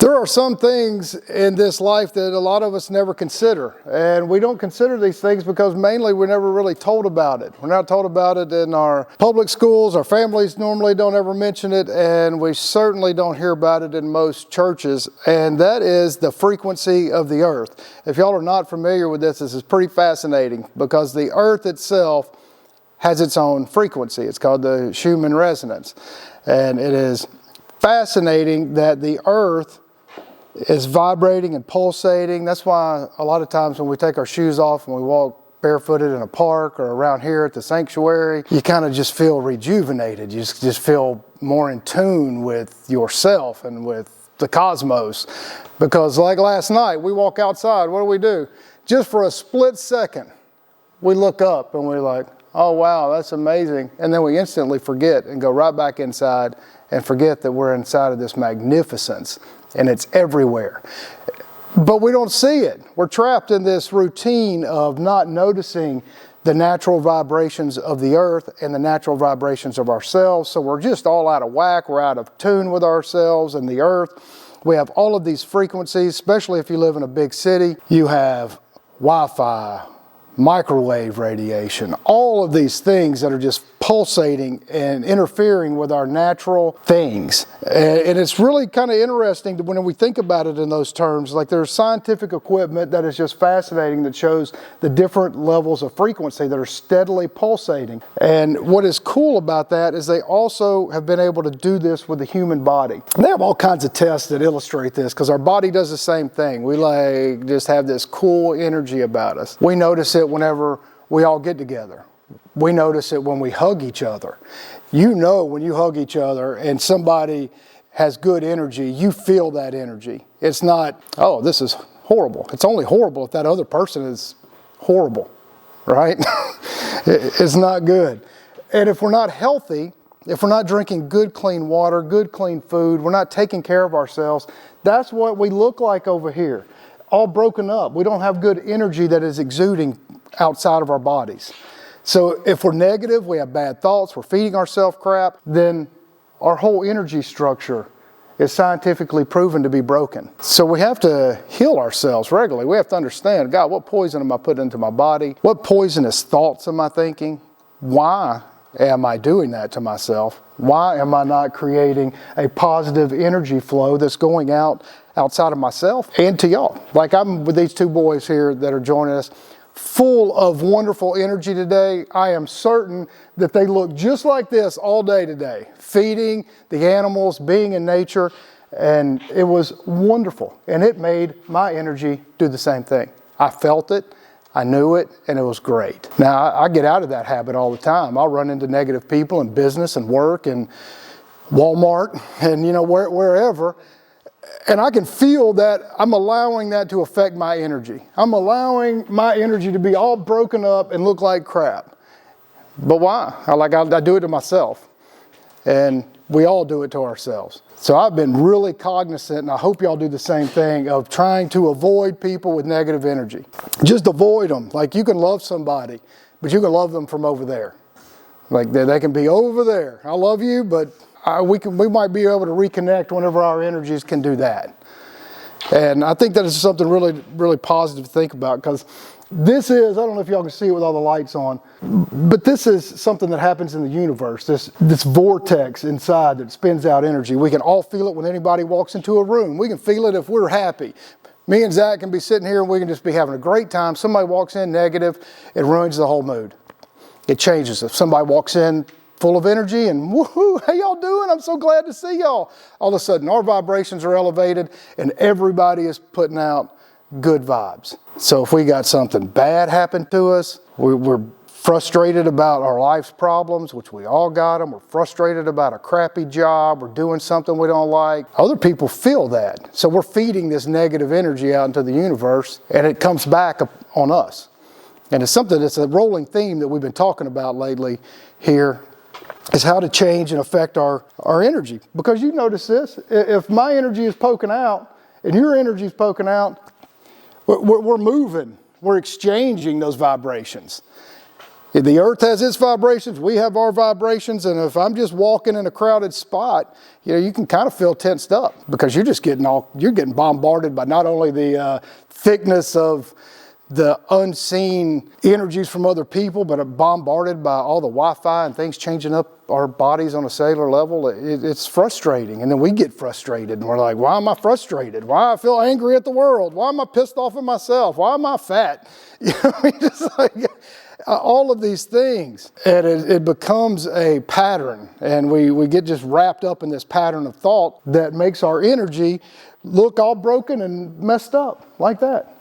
There are some things in this life that a lot of us never consider, and we don't consider these things because mainly we're never really told about it. We're not told about it in our public schools, our families normally don't ever mention it, and we certainly don't hear about it in most churches, and that is the frequency of the earth. If y'all are not familiar with this is pretty fascinating because the earth itself has its own frequency. It's called the Schumann resonance, and it is fascinating that the earth is vibrating and pulsating. That's why a lot of times when we take our shoes off and we walk barefooted in a park or around here at the sanctuary, you kind of just feel rejuvenated. You just feel more in tune with yourself and with the cosmos. Because like last night, we walk outside, what do? Just for a split second, we look up and we're like, oh wow, that's amazing. And then we instantly forget and go right back inside and forget that we're inside of this magnificence. And it's everywhere. But we don't see it. We're trapped in this routine of not noticing the natural vibrations of the earth and the natural vibrations of ourselves. So we're just all out of whack. We're out of tune with ourselves and the earth. We have all of these frequencies, especially if you live in a big city. You have Wi-Fi, microwave radiation, all of these things that are just pulsating and interfering with our natural things. And it's really kind of interesting when we think about it in those terms. Like there's scientific equipment that is just fascinating that shows the different levels of frequency that are steadily pulsating. And what is cool about that is they also have been able to do this with the human body. And they have all kinds of tests that illustrate this because our body does the same thing. We just have this cool energy about us. We notice it whenever we all get together. We notice it when we hug each other. You know when you hug each other and somebody has good energy, you feel that energy. It's not, oh, this is horrible. It's only horrible if that other person is horrible, right? It's not good. And if we're not healthy, if we're not drinking good clean water, good clean food, we're not taking care of ourselves, that's what we look like over here. All broken up. We don't have good energy that is exuding outside of our bodies. So if we're negative, we have bad thoughts, we're feeding ourselves crap, then our whole energy structure is scientifically proven to be broken. So we have to heal ourselves regularly. We have to understand, God, what poison am I putting into my body? What poisonous thoughts am I thinking? Why am I doing that to myself? Why am I not creating a positive energy flow that's going outside of myself and to y'all? Like I'm with these two boys here that are joining us, full of wonderful energy today. I am certain that they look just like this all day today, feeding the animals, being in nature, and it was wonderful. And it made my energy do the same thing. I felt it, I knew it, and it was great. Now, I get out of that habit all the time. I'll run into negative people in business and work and Walmart and wherever. And I can feel that I'm allowing that to affect my energy. I'm allowing my energy to be all broken up and look like crap. But why? I do it to myself. And we all do it to ourselves. So I've been really cognizant, and I hope y'all do the same thing, of trying to avoid people with negative energy. Just avoid them. Like you can love somebody, but you can love them from over there. Like they can be over there. I love you, but we might be able to reconnect whenever our energies can do that. And I think that is something really, really positive to think about because this is, I don't know if y'all can see it with all the lights on, but this is something that happens in the universe, this vortex inside that spins out energy. We can all feel it when anybody walks into a room. We can feel it if we're happy. Me and Zach can be sitting here and we can just be having a great time. Somebody walks in negative, it ruins the whole mood. It changes. If somebody walks in full of energy and woohoo, how y'all doing? I'm so glad to see y'all. All of a sudden our vibrations are elevated and everybody is putting out good vibes. So if we got something bad happen to us, we're frustrated about our life's problems, which we all got them. We're frustrated about a crappy job. We're doing something we don't like. Other people feel that. So we're feeding this negative energy out into the universe and it comes back on us. And it's something that's a rolling theme that we've been talking about lately here is how to change and affect our energy. Because you notice this, if my energy is poking out and your energy is poking out, we're moving, we're exchanging those vibrations. The earth has its vibrations, we have our vibrations, and if I'm just walking in a crowded spot, you can kind of feel tensed up because you're getting bombarded by not only the thickness of the unseen energies from other people, but bombarded by all the Wi-Fi and things changing up our bodies on a cellular level. It's frustrating, and then we get frustrated, and we're like, why am I frustrated? Why I feel angry at the world? Why am I pissed off at myself? Why am I fat? Just like all of these things, and it becomes a pattern, and we get just wrapped up in this pattern of thought that makes our energy look all broken and messed up like that.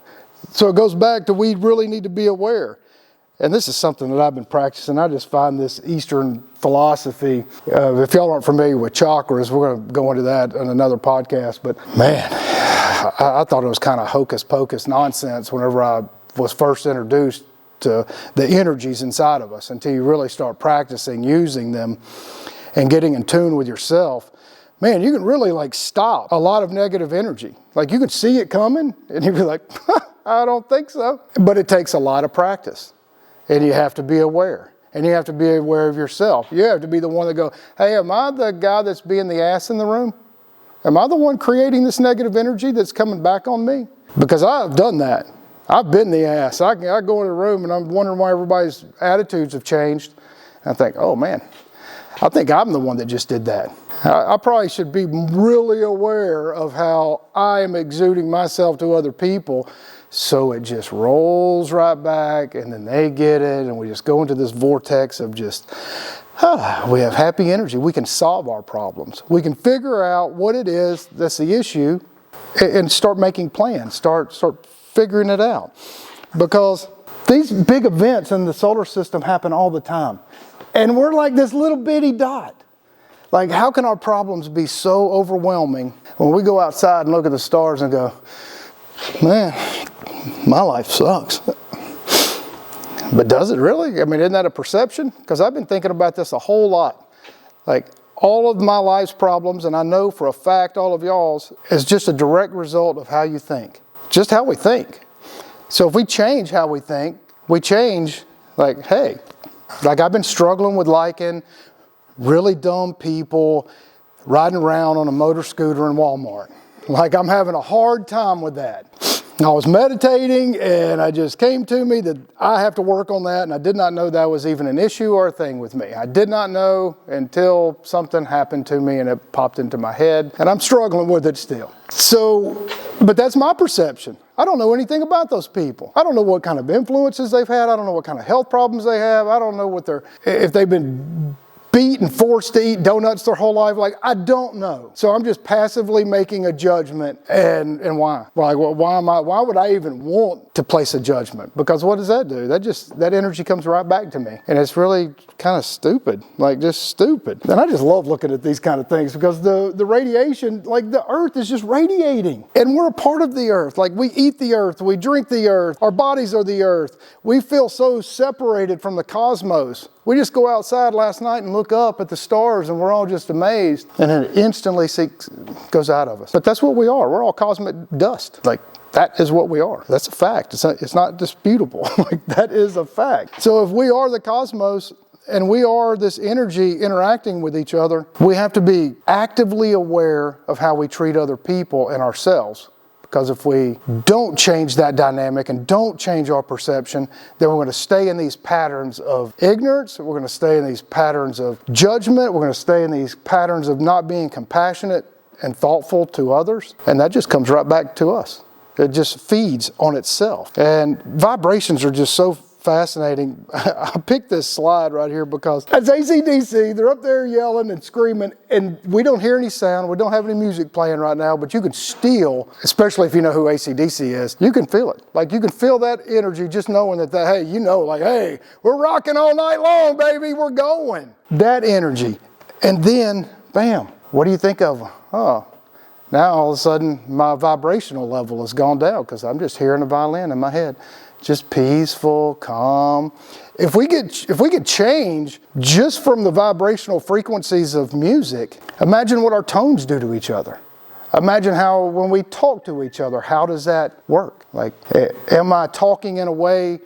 So it goes back to we really need to be aware. And this is something that I've been practicing. I just find this Eastern philosophy. If y'all aren't familiar with chakras, we're going to go into that in another podcast. But man, I thought it was kind of hocus pocus nonsense whenever I was first introduced to the energies inside of us, until you really start practicing using them and getting in tune with yourself. Man, you can really stop a lot of negative energy. You can see it coming and you'd be like, I don't think so. But it takes a lot of practice, and you have to be aware, and you have to be aware of yourself. You have to be the one that go, hey, am I the guy that's being the ass in the room? Am I the one creating this negative energy that's coming back on me? Because I've done that. I've been the ass. I go in a room and I'm wondering why everybody's attitudes have changed. And I think, oh man, I think I'm the one that just did that. I probably should be really aware of how I am exuding myself to other people, so it just rolls right back, and then they get it, and we just go into this vortex of just, we have happy energy. We can solve our problems. We can figure out what it is that's the issue and start making plans, start figuring it out. Because these big events in the solar system happen all the time, and we're like this little bitty dot. How can our problems be so overwhelming when we go outside and look at the stars and go, man, my life sucks. But does it really? I mean, isn't that a perception? Because I've been thinking about this a whole lot. All of my life's problems, and I know for a fact all of y'all's, is just a direct result of how you think. Just how we think. So if we change how we think, we change, hey, I've been struggling with liking really dumb people riding around on a motor scooter in Walmart. I'm having a hard time with that. I was meditating, and it just came to me that I have to work on that, and I did not know that was even an issue or a thing with me. I did not know until something happened to me and it popped into my head, and I'm struggling with it still. But that's my perception. I don't know anything about those people. I don't know what kind of influences they've had. I don't know what kind of health problems they have. I don't know if they've been beat and forced to eat donuts their whole life. I don't know. So I'm just passively making a judgment. And why? Why would I even want to place a judgment? Because what does that do? That energy comes right back to me. And it's really kind of stupid. Just stupid. And I just love looking at these kind of things because the radiation, the earth is just radiating. And we're a part of the earth. We eat the earth. We drink the earth. Our bodies are the earth. We feel so separated from the cosmos. We just go outside last night and look up at the stars, and we're all just amazed, and it instantly goes out of us. But that's what we are. We're all cosmic dust. That is what we are. That's a fact. It's not disputable. That is a fact. So if we are the cosmos and we are this energy interacting with each other, we have to be actively aware of how we treat other people and ourselves. Because if we don't change that dynamic and don't change our perception, then we're going to stay in these patterns of ignorance. We're going to stay in these patterns of judgment. We're going to stay in these patterns of not being compassionate and thoughtful to others. And that just comes right back to us. It just feeds on itself. And vibrations are just so fascinating. I picked this slide right here because it's AC/DC. They're up there yelling and screaming, and we don't hear any sound. We don't have any music playing right now, but you can still, especially if you know who AC/DC is, you can feel it. You can feel that energy just knowing that hey, hey, we're rocking all night long, baby. We're going. That energy. And then, bam, what do you think of? Oh, now all of a sudden my vibrational level has gone down because I'm just hearing a violin in my head. Just peaceful, calm. If we could change just from the vibrational frequencies of music, imagine what our tones do to each other. Imagine how when we talk to each other, how does that work? Am I talking in a way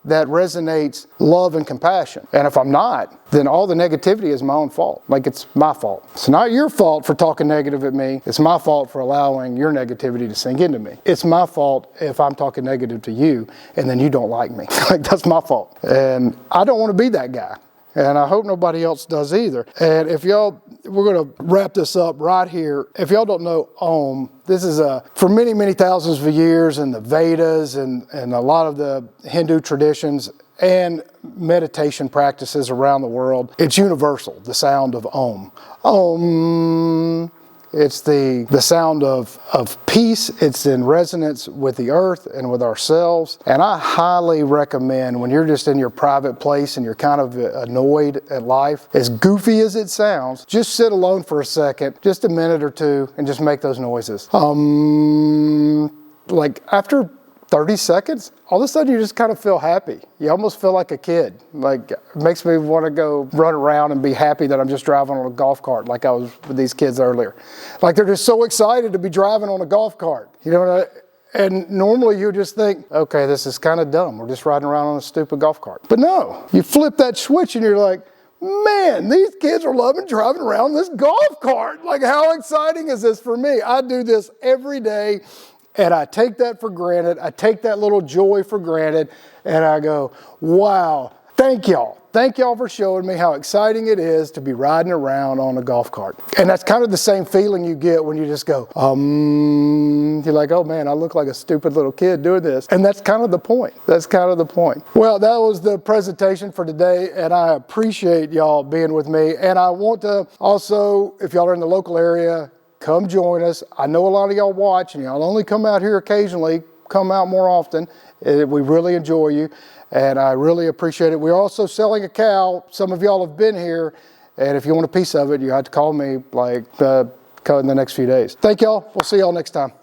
that resonates love and compassion. And if I'm not, then all the negativity is my own fault. Like, it's my fault. It's not your fault for talking negative at me. It's my fault for allowing your negativity to sink into me. It's my fault if I'm talking negative to you and then you don't like me. Like, that's my fault. And I don't want to be that guy. And I hope nobody else does either. And if y'all, we're going to wrap this up right here. If y'all don't know Om, this is for many, many thousands of years in the Vedas and a lot of the Hindu traditions and meditation practices around the world, it's universal, the sound of Om. Om. It's the sound of peace. It's in resonance with the earth and with ourselves. And I highly recommend, when you're just in your private place and you're kind of annoyed at life, as goofy as it sounds, just sit alone for a second, just a minute or two, and just make those noises. Like after 30 seconds, all of a sudden you just kind of feel happy. You almost feel like a kid. Like, it makes me want to go run around and be happy that I'm just driving on a golf cart like I was with these kids earlier. Like, they're just so excited to be driving on a golf cart. You know, and normally you just think, okay, this is kind of dumb. We're just riding around on a stupid golf cart. But no, you flip that switch and you're like, man, these kids are loving driving around this golf cart. Like, how exciting is this for me? I do this every day. And I take that for granted. I take that little joy for granted. And I go, wow, thank y'all. Thank y'all for showing me how exciting it is to be riding around on a golf cart. And that's kind of the same feeling you get when you just go, you're like, oh man, I look like a stupid little kid doing this. And that's kind of the point. That's kind of the point. Well, that was the presentation for today. And I appreciate y'all being with me. And I want to also, if y'all are in the local area, come join us. I know a lot of y'all watch and y'all only come out here occasionally, come out more often. We really enjoy you and I really appreciate it. We're also selling a cow. Some of y'all have been here, and if you want a piece of it, you have to call me like in the next few days. Thank y'all. We'll see y'all next time.